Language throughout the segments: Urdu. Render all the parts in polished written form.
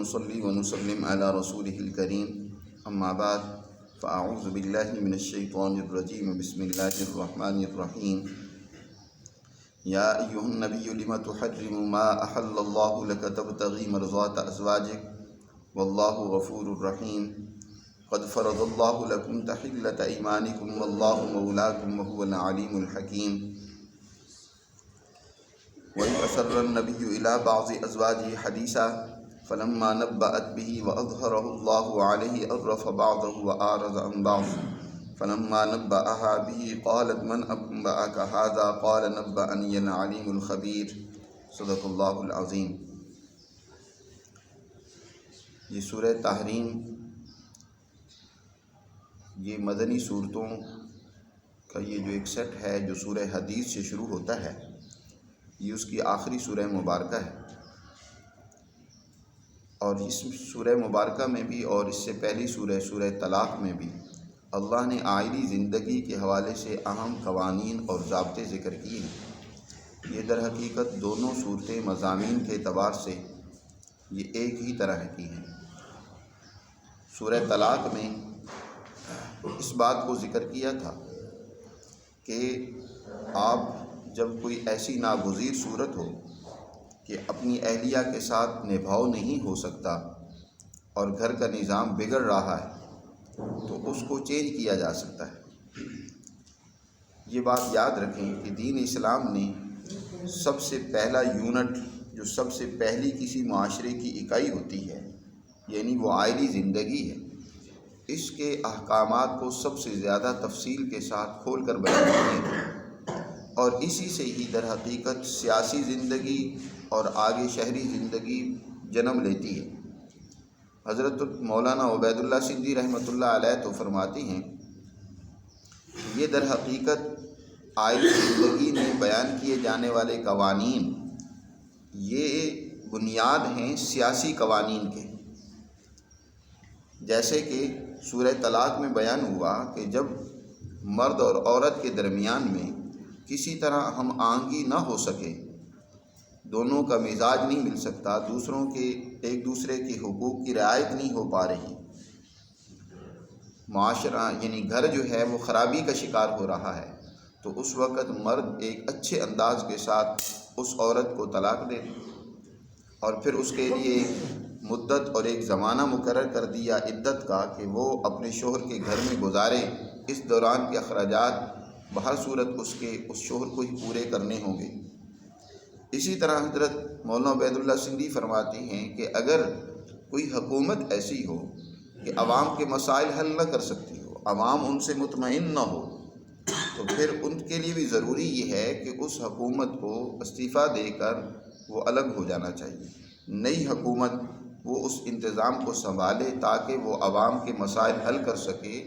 ونصلي ونسلم على رسوله الكريم أما بعد فأعوذ بالله من الشيطان الرجيم بسم الله الرحمن الرحيم يا أيها النبي لم تحرم ما أحل الله لك تبتغي مرضات أزواجك والله غفور رحيم قد فرض الله لكم تحلة أيمانكم والله مولاكم وهو العليم الحكيم وإذ أسر النبي إلى بعض أزواجه حديثا فلما نبأت به وأظهره الله عليه أعرف بعضه وأعرض عن بعض فلما نبأها به قالت من أنبأك هذا قال نبأني العليم الخبير صدق اللہ العظیم۔ یہ سورہ تحریم یہ مدنی صورتوں کا یہ جو ایک سیٹ ہے جو سورہ حدیث سے شروع ہوتا ہے، یہ اس کی آخری سورہ مبارکہ ہے، اور اس سورہ مبارکہ میں بھی اور اس سے پہلی سورہ طلاق میں بھی اللہ نے آئلی زندگی کے حوالے سے اہم قوانین اور ضابطے ذکر کیے ہیں۔ یہ در حقیقت دونوں صورتیں مضامین کے اعتبار سے یہ ایک ہی طرح کی ہیں۔ سورہ طلاق میں اس بات کو ذکر کیا تھا کہ آپ جب کوئی ایسی ناگزیر صورت ہو کہ اپنی اہلیہ کے ساتھ نبھاؤ نہیں ہو سکتا اور گھر کا نظام بگڑ رہا ہے تو اس کو چینج کیا جا سکتا ہے۔ یہ بات یاد رکھیں کہ دین اسلام نے سب سے پہلا یونٹ جو سب سے پہلی کسی معاشرے کی اکائی ہوتی ہے، یعنی وہ عائلی زندگی ہے، اس کے احکامات کو سب سے زیادہ تفصیل کے ساتھ کھول کر بیان کیے ہیں، اور اسی سے ہی در حقیقت سیاسی زندگی اور آگے شہری زندگی جنم لیتی ہے۔ حضرت مولانا عبید اللہ سندھی رحمۃ اللہ علیہ تو فرماتی ہیں یہ در حقیقت عائلی زندگی میں بیان کیے جانے والے قوانین یہ بنیاد ہیں سیاسی قوانین کے، جیسے کہ سورہ طلاق میں بیان ہوا کہ جب مرد اور عورت کے درمیان میں کسی طرح ہم آہنگی نہ ہو سکے، دونوں کا مزاج نہیں مل سکتا، دوسروں کے ایک دوسرے کے حقوق کی رعایت نہیں ہو پا رہی، معاشرہ یعنی گھر جو ہے وہ خرابی کا شکار ہو رہا ہے، تو اس وقت مرد ایک اچھے انداز کے ساتھ اس عورت کو طلاق دے اور پھر اس کے لیے ایک مدت اور ایک زمانہ مقرر کر دیا عدت کا کہ وہ اپنے شوہر کے گھر میں گزارے، اس دوران کے اخراجات بہر صورت اس شوہر کو ہی پورے کرنے ہوں گے۔ اسی طرح حضرت مولانا عبید اللہ سندھی فرماتی ہیں کہ اگر کوئی حکومت ایسی ہو کہ عوام کے مسائل حل نہ کر سکتی ہو، عوام ان سے مطمئن نہ ہو، تو پھر ان کے لیے بھی ضروری یہ ہے کہ اس حکومت کو استعفیٰ دے کر وہ الگ ہو جانا چاہیے، نئی حکومت وہ اس انتظام کو سنبھالے تاکہ وہ عوام کے مسائل حل کر سکے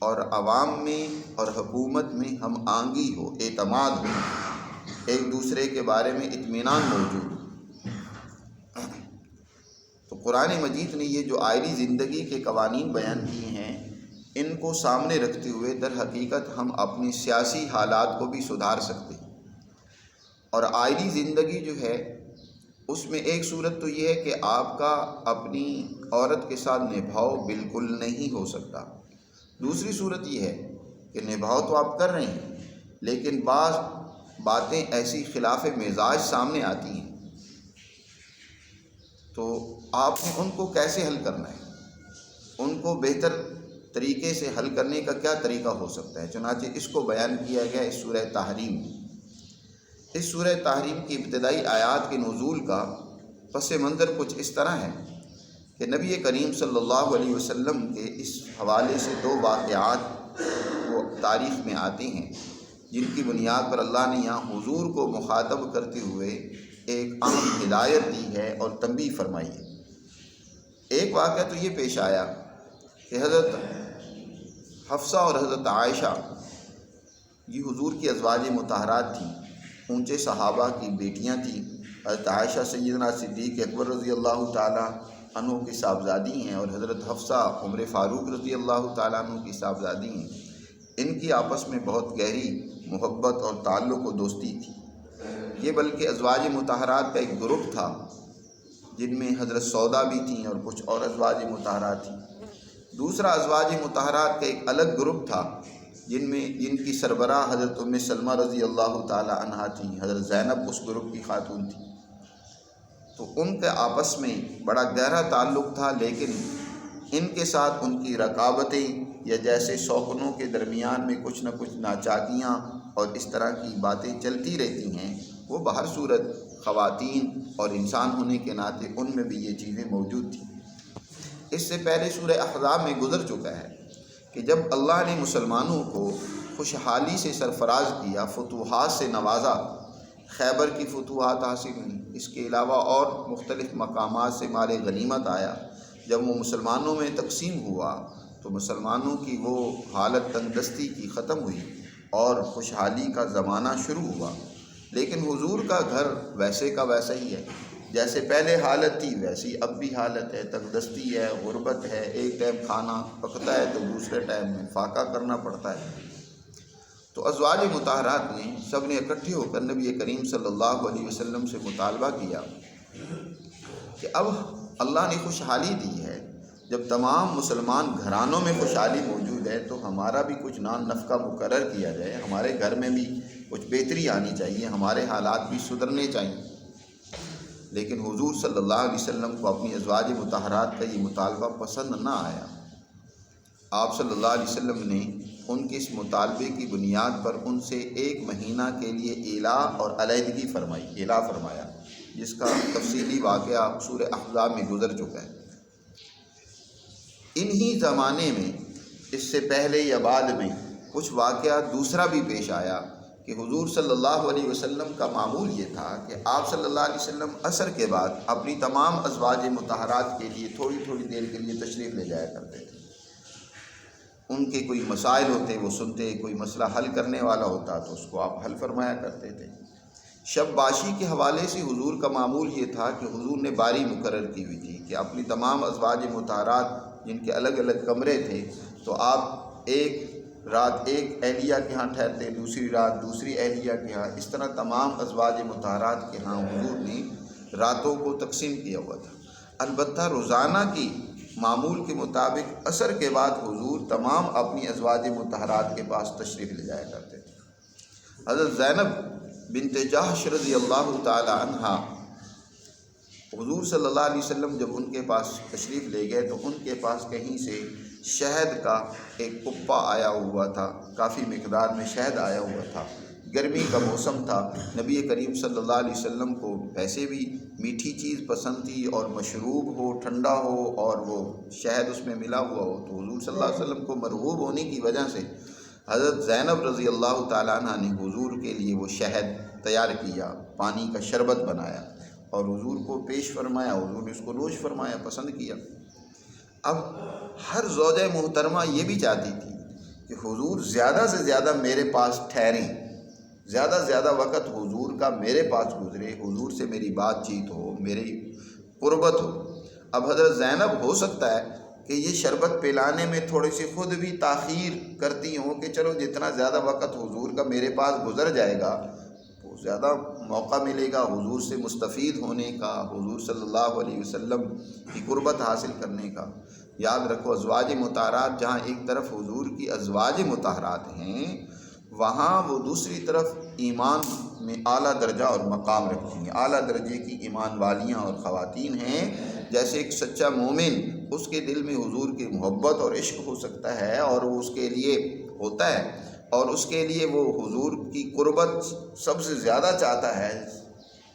اور عوام میں اور حکومت میں ہم آہنگی ہو، اعتماد ہو، ایک دوسرے کے بارے میں اطمینان موجود ہو۔ تو قرآن مجید نے یہ جو عائلی زندگی کے قوانین بیان کیے ہیں، ان کو سامنے رکھتے ہوئے در حقیقت ہم اپنی سیاسی حالات کو بھی سدھار سکتے ہیں۔ اور عائلی زندگی جو ہے اس میں ایک صورت تو یہ ہے کہ آپ کا اپنی عورت کے ساتھ نبھاؤ بالکل نہیں ہو سکتا، دوسری صورت یہ ہے کہ نبھاؤ تو آپ کر رہے ہیں لیکن بعض باتیں ایسی خلاف مزاج سامنے آتی ہیں، تو آپ نے ان کو کیسے حل کرنا ہے، ان کو بہتر طریقے سے حل کرنے کا کیا طریقہ ہو سکتا ہے۔ چنانچہ اس کو بیان کیا گیا اس سورہ تحریم میں۔ اس سورہ تحریم کی ابتدائی آیات کے نزول کا پس منظر کچھ اس طرح ہے کہ نبی کریم صلی اللہ علیہ وسلم کے اس حوالے سے دو واقعات وہ تاریخ میں آتے ہیں جن کی بنیاد پر اللہ نے یہاں حضور کو مخاطب کرتے ہوئے ایک اہم ہدایت دی ہے اور تنبیہ فرمائی ہے۔ ایک واقعہ تو یہ پیش آیا کہ حضرت حفصہ اور حضرت عائشہ یہ حضور کی ازواج مطہرات تھیں، اونچے صحابہ کی بیٹیاں تھیں۔ حضرت عائشہ سیدنا صدیق اکبر رضی اللہ تعالیٰ عنہ کی صاحبزادی ہیں اور حضرت حفصہ عمر فاروق رضی اللہ تعالیٰ عنہ کی صاحبزادی ہیں۔ ان کی آپس میں بہت گہری محبت اور تعلق و دوستی تھی۔ یہ بلکہ ازواج مطہرات کا ایک گروپ تھا جن میں حضرت سودا بھی تھیں اور کچھ اور ازواج مطہرات تھیں۔ دوسرا ازواج مطہرات کا ایک الگ گروپ تھا جن کی سربراہ حضرت ام سلمہ رضی اللہ تعالی عنہا تھیں۔ حضرت زینب اس گروپ کی خاتون تھی، تو ان کے آپس میں بڑا گہرا تعلق تھا، لیکن ان کے ساتھ ان کی رقابتیں یا جیسے شوقنوں کے درمیان میں کچھ نہ کچھ ناچاکیاں اور اس طرح کی باتیں چلتی رہتی ہیں، وہ بہر صورت خواتین اور انسان ہونے کے ناطے ان میں بھی یہ چیزیں موجود تھیں۔ اس سے پہلے سورہ احزاب میں گزر چکا ہے کہ جب اللہ نے مسلمانوں کو خوشحالی سے سرفراز کیا، فتوحات سے نوازا، خیبر کی فتوحات حاصل ہوئیں، اس کے علاوہ اور مختلف مقامات سے مال غنیمت آیا، جب وہ مسلمانوں میں تقسیم ہوا تو مسلمانوں کی وہ حالت تنگ دستی کی ختم ہوئی اور خوشحالی کا زمانہ شروع ہوا۔ لیکن حضور کا گھر ویسے کا ویسا ہی ہے، جیسے پہلے حالت تھی ویسی اب بھی حالت ہے، تنگ دستی ہے، غربت ہے، ایک ٹائم کھانا پکتا ہے تو دوسرے ٹائم میں فاقہ کرنا پڑتا ہے۔ تو ازواج مطہرات نے سب نے اکٹھے ہو کر نبی کریم صلی اللہ علیہ وسلم سے مطالبہ کیا کہ اب اللہ نے خوشحالی دی ہے، جب تمام مسلمان گھرانوں میں خوشحالی موجود ہے تو ہمارا بھی کچھ نان نفقہ مقرر کیا جائے، ہمارے گھر میں بھی کچھ بہتری آنی چاہیے، ہمارے حالات بھی سدھرنے چاہیے۔ لیکن حضور صلی اللہ علیہ وسلم کو اپنی ازواج مطہرات کا یہ مطالبہ پسند نہ آیا۔ آپ صلی اللہ علیہ وسلم نے ان کے اس مطالبے کی بنیاد پر ان سے 1 مہینہ کے لیے ایلا اور علیحدگی فرمائی، ایلا فرمایا، جس کا تفصیلی واقعہ سورہ احزاب میں گزر چکا ہے۔ انہی زمانے میں اس سے پہلے یا بعد میں کچھ واقعہ دوسرا بھی پیش آیا کہ حضور صلی اللہ علیہ وسلم کا معمول یہ تھا کہ آپ صلی اللہ علیہ وسلم عصر کے بعد اپنی تمام ازواج مطہرات کے لیے تھوڑی تھوڑی دیر کے لیے تشریف لے جایا کرتے تھے۔ ان کے کوئی مسائل ہوتے وہ سنتے، کوئی مسئلہ حل کرنے والا ہوتا تو اس کو آپ حل فرمایا کرتے تھے۔ شب باشی کے حوالے سے حضور کا معمول یہ تھا کہ حضور نے باری مقرر کی ہوئی تھی کہ اپنی تمام ازواج مطہرات جن کے الگ الگ کمرے تھے تو آپ ایک رات ایک اہلیہ کے ہاں ٹھہرتے، دوسری رات دوسری اہلیہ کے ہاں، اس طرح تمام ازواج مطہرات کے ہاں حضور نے راتوں کو تقسیم کیا ہوا تھا۔ البتہ روزانہ کی معمول کے مطابق عصر کے بعد حضور تمام اپنی ازواج مطہرات کے پاس تشریف لے جایا کرتے تھے۔ حضرت زینب بنت جحش رضی اللہ تعالی عنہا، حضور صلی اللہ علیہ وسلم جب ان کے پاس تشریف لے گئے تو ان کے پاس کہیں سے شہد کا ایک کپا آیا ہوا تھا، کافی مقدار میں شہد آیا ہوا تھا، گرمی کا موسم تھا، نبی کریم صلی اللہ علیہ وسلم کو ویسے بھی میٹھی چیز پسند تھی اور مشروب ہو، ٹھنڈا ہو اور وہ شہد اس میں ملا ہوا ہو، تو حضور صلی اللہ علیہ وسلم کو مرغوب ہونے کی وجہ سے حضرت زینب رضی اللہ تعالیٰ عنہ نے حضور کے لیے وہ شہد تیار کیا، پانی کا شربت بنایا اور حضور کو پیش فرمایا، حضور نے اس کو نوش فرمایا، پسند کیا۔ اب ہر زوجہ محترمہ یہ بھی چاہتی تھی کہ حضور زیادہ سے زیادہ میرے پاس ٹھہریں، زیادہ سے زیادہ وقت حضور کا میرے پاس گزرے، حضور سے میری بات چیت ہو، میری قربت ہو۔ اب حضرت زینب ہو سکتا ہے کہ یہ شربت پلانے میں تھوڑی سی خود بھی تاخیر کرتی ہوں کہ چلو جتنا زیادہ وقت حضور کا میرے پاس گزر جائے گا تو زیادہ موقع ملے گا حضور سے مستفید ہونے کا، حضور صلی اللہ علیہ وسلم کی قربت حاصل کرنے کا۔ یاد رکھو ازواج مطہرات جہاں ایک طرف حضور کی ازواج مطہرات ہیں، وہاں وہ دوسری طرف ایمان میں اعلیٰ درجہ اور مقام رکھتی ہیں، اعلیٰ درجے کی ایمان والیاں اور خواتین ہیں۔ جیسے ایک سچا مومن اس کے دل میں حضور کی محبت اور عشق ہو سکتا ہے اور وہ اس کے لیے ہوتا ہے اور اس کے لیے وہ حضور کی قربت سب سے زیادہ چاہتا ہے۔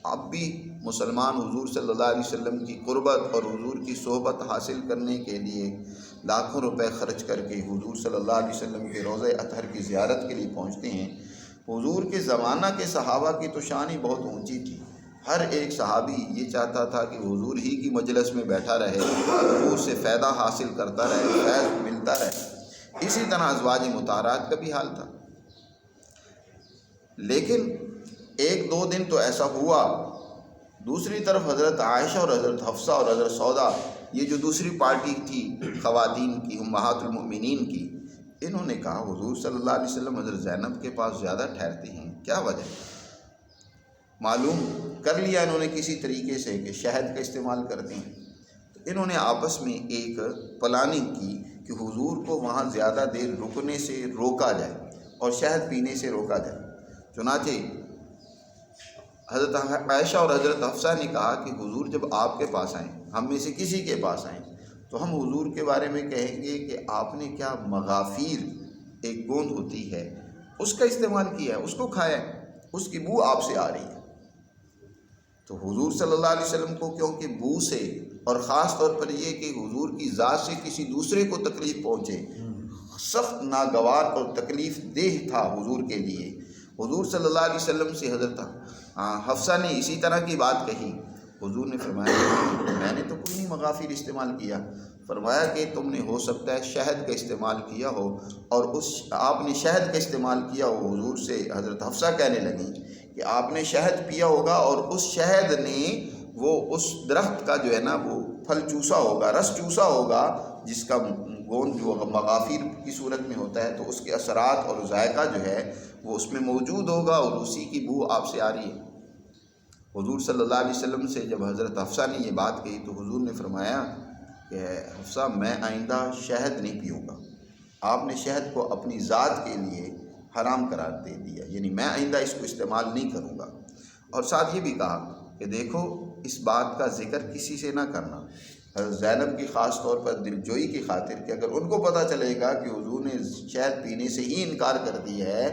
اب بھی مسلمان حضور صلی اللہ علیہ وسلم کی قربت اور حضور کی صحبت حاصل کرنے کے لیے لاکھوں روپے خرچ کر کے حضور صلی اللہ علیہ وسلم کے روضہ اطہر کی زیارت کے لیے پہنچتے ہیں۔ حضور کے زمانہ کے صحابہ کی تو شان ہی بہت اونچی تھی، ہر ایک صحابی یہ چاہتا تھا کہ حضور ہی کی مجلس میں بیٹھا رہے، حضور سے فائدہ حاصل کرتا رہے، فیض ملتا رہے۔ اسی طرح ازواج مطہرات کا بھی حال تھا۔ لیکن 1-2 دن تو ایسا ہوا، دوسری طرف حضرت عائشہ اور حضرت حفصہ اور حضرت سودا، یہ جو دوسری پارٹی تھی خواتین کی، امہات المؤمنین کی، انہوں نے کہا حضور صلی اللہ علیہ وسلم حضرت زینب کے پاس زیادہ ٹھہرتے ہیں، کیا وجہ؟ معلوم کر لیا انہوں نے کسی طریقے سے کہ شہد کا استعمال کرتے ہیں، تو انہوں نے آپس میں ایک پلاننگ کی کہ حضور کو وہاں زیادہ دیر رکنے سے روکا جائے اور شہد پینے سے روکا جائے۔ چنانچہ حضرت عائشہ اور حضرت حفصہ نے کہا کہ حضور جب آپ کے پاس آئیں، ہم میں سے کسی کے پاس آئیں، تو ہم حضور کے بارے میں کہیں گے کہ آپ نے کیا مغافیر ایک گوند ہوتی ہے اس کا استعمال کیا ہے، اس کو کھایا ہے، اس کی بو آپ سے آ رہی ہے۔ تو حضور صلی اللہ علیہ وسلم کو کیونکہ بو سے، اور خاص طور پر یہ کہ حضور کی ذات سے کسی دوسرے کو تکلیف پہنچے، سخت ناگوار اور تکلیف دہ تھا حضور کے لیے۔ حضور صلی اللہ علیہ وسلم سے حضرت حفصہ نے اسی طرح کی بات کہی، حضور نے فرمایا کہ میں نے تو کوئی نہیں مغافیر استعمال کیا۔ فرمایا کہ تم نے ہو سکتا ہے شہد کا استعمال کیا ہو، اور آپ نے شہد کا استعمال کیا ہو۔ حضور سے حضرت حفصہ کہنے لگیں کہ آپ نے شہد پیا ہوگا، اور اس شہد نے وہ اس درخت کا جو ہے نا وہ پھل چوسا ہوگا، رس چوسا ہوگا، جس کا گوند جو مغافیر کی صورت میں ہوتا ہے، تو اس کے اثرات اور ذائقہ جو ہے وہ اس میں موجود ہوگا، اور اسی کی بو آپ سے آ رہی ہے۔ حضور صلی اللہ علیہ وسلم سے جب حضرت حفصہ نے یہ بات کہی تو حضور نے فرمایا کہ حفصہ میں آئندہ شہد نہیں پیوں گا۔ آپ نے شہد کو اپنی ذات کے لیے حرام قرار دے دیا، یعنی میں آئندہ اس کو استعمال نہیں کروں گا۔ اور ساتھ یہ بھی کہا کہ دیکھو اس بات کا ذکر کسی سے نہ کرنا۔ حضرت زینب کی خاص طور پر دلجوئی کی خاطر کہ اگر ان کو پتہ چلے گا کہ حضور نے شہد پینے سے ہی انکار کر دیا ہے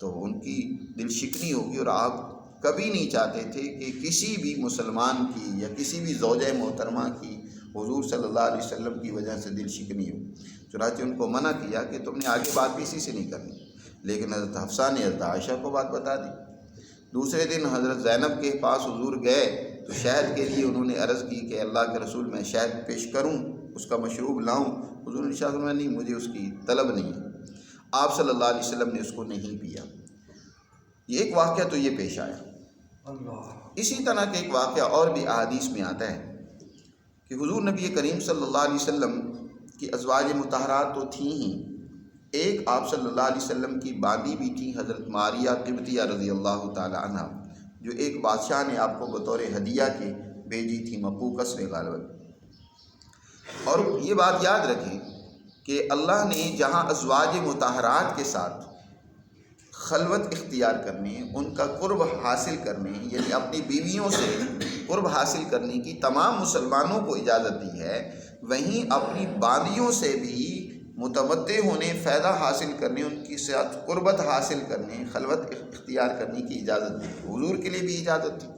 تو ان کی دل شکنی ہوگی، اور آپ کبھی نہیں چاہتے تھے کہ کسی بھی مسلمان کی یا کسی بھی زوجہ محترمہ کی حضور صلی اللہ علیہ وسلم کی وجہ سے دل شکنی ہو۔ چنانچہ ان کو منع کیا کہ تم نے آگے بات کسی سے نہیں کرنی، لیکن حضرت حفصہ نے حضرت عائشہ کو بات بتا دی۔ دوسرے دن حضرت زینب کے پاس حضور گئے تو شہد کے لیے انہوں نے عرض کی کہ اللہ کے رسول میں شہد پیش کروں، اس کا مشروب لاؤں؟ حضور نے ارشاد فرمایا نہیں، مجھے اس کی طلب نہیں ہے۔ آپ صلی اللہ علیہ وسلم نے اس کو نہیں پیا۔ یہ ایک واقعہ تو یہ پیش آیا۔ اسی طرح کا ایک واقعہ اور بھی احادیث میں آتا ہے کہ حضور نبی کریم صلی اللہ علیہ وسلم کی ازواج مطہرات تو تھیں ہی، ایک آپ صلی اللہ علیہ وسلم کی باندی بھی تھی حضرت ماریہ قبطیہ رضی اللہ تعالی عنہ، جو ایک بادشاہ نے آپ کو بطور ہدیہ کے بھیجی تھی، مقوقس نے غالباً۔ اور یہ بات یاد رکھیں کہ اللہ نے جہاں ازواج مطہرات کے ساتھ خلوت اختیار کرنے، ان کا قرب حاصل کرنے، یعنی اپنی بیویوں سے قرب حاصل کرنے کی تمام مسلمانوں کو اجازت دی ہے، وہیں اپنی باندیوں سے بھی متمتع ہونے، فائدہ حاصل کرنے، ان کے ساتھ قربت حاصل کرنے، خلوت اختیار کرنے کی اجازت دی۔ حضور کے لیے بھی اجازت تھی۔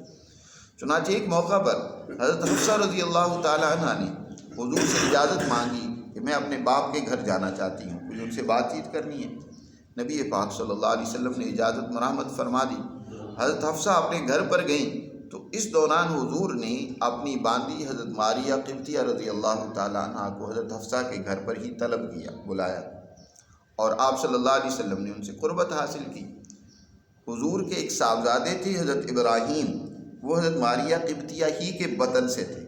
چنانچہ ایک موقع پر حضرت حفصہ رضی اللہ تعالی عنہ نے حضور سے اجازت مانگی کہ میں اپنے باپ کے گھر جانا چاہتی ہوں، مجھے ان سے بات چیت کرنی ہے۔ نبی پاک صلی اللہ علیہ وسلم نے اجازت مرحمت فرما دی۔ حضرت حفصہ اپنے گھر پر گئیں تو اس دوران حضور نے اپنی باندی حضرت ماریہ قبطیہ رضی اللہ تعالی عنہ کو حضرت حفصہ کے گھر پر ہی طلب کیا، بلایا، اور آپ صلی اللہ علیہ وسلم نے ان سے قربت حاصل کی۔ حضور کے ایک صاحبزادے تھے حضرت ابراہیم، وہ حضرت ماریہ قبطیہ ہی کے بطن سے تھے۔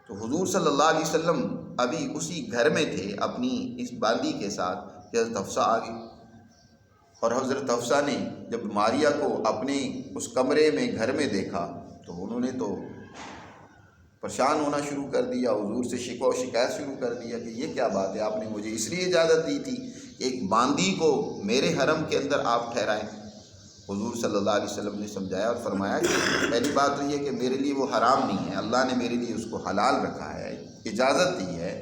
تو حضور صلی اللہ علیہ وسلم ابھی اسی گھر میں تھے اپنی اس باندی کے ساتھ کہ حضرت حفصہ آ گئی، اور حضرت حفصہ نے جب ماریہ کو اپنے اس کمرے میں گھر میں دیکھا تو انہوں نے تو پریشان ہونا شروع کر دیا، حضور سے شکوہ و شکایت شروع کر دیا کہ یہ کیا بات ہے، آپ نے مجھے اس لیے اجازت دی تھی کہ ایک باندی کو میرے حرم کے اندر آپ ٹھہرائیں۔ حضور صلی اللہ علیہ وسلم نے سمجھایا اور فرمایا کہ پہلی بات تو یہ کہ میرے لیے وہ حرام نہیں ہے، اللہ نے میرے لیے اس کو حلال رکھا ہے، اجازت دی ہے،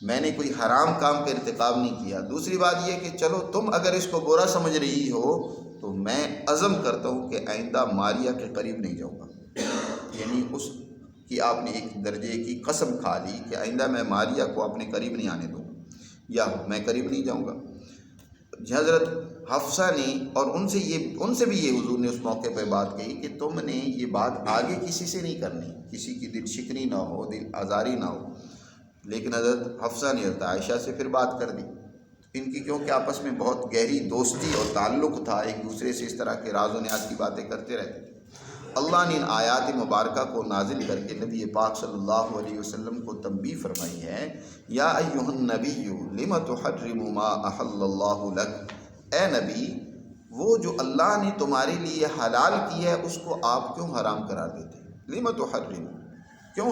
میں نے کوئی حرام کام کا ارتکاب نہیں کیا۔ دوسری بات یہ کہ چلو تم اگر اس کو برا سمجھ رہی ہو تو میں عزم کرتا ہوں کہ آئندہ ماریہ کے قریب نہیں جاؤں گا، یعنی اس کی آپ نے ایک درجے کی قسم کھا لی کہ آئندہ میں ماریہ کو اپنے قریب نہیں آنے دوں گا، یا میں قریب نہیں جاؤں گا۔ حضرت حفصہ نے اور ان سے بھی یہ حضور نے اس موقع پہ بات کہی کہ تم نے یہ بات آگے کسی سے نہیں کرنی، کسی کی دل شکنی نہ ہو، دل آزاری نہ ہو۔ لیکن حضرت حفصہ نے حضرت عائشہ سے پھر بات کر دی، ان کی کیونکہ آپس میں بہت گہری دوستی اور تعلق تھا، ایک دوسرے سے اس طرح کے راز و نیاز کی باتیں کرتے رہتے تھے۔ اللہ نے ان آیات مبارکہ کو نازل کر کے نبی پاک صلی اللہ علیہ وسلم کو تنبیہ فرمائی ہے، یا ایھا النبی لم تحرم ما احل اللہ لک، اے نبی وہ جو اللہ نے تمہارے لیے حلال کی ہے اس کو آپ کیوں حرام قرار دیتے ہیں؟ لِمَ تُحَرِّمُونَ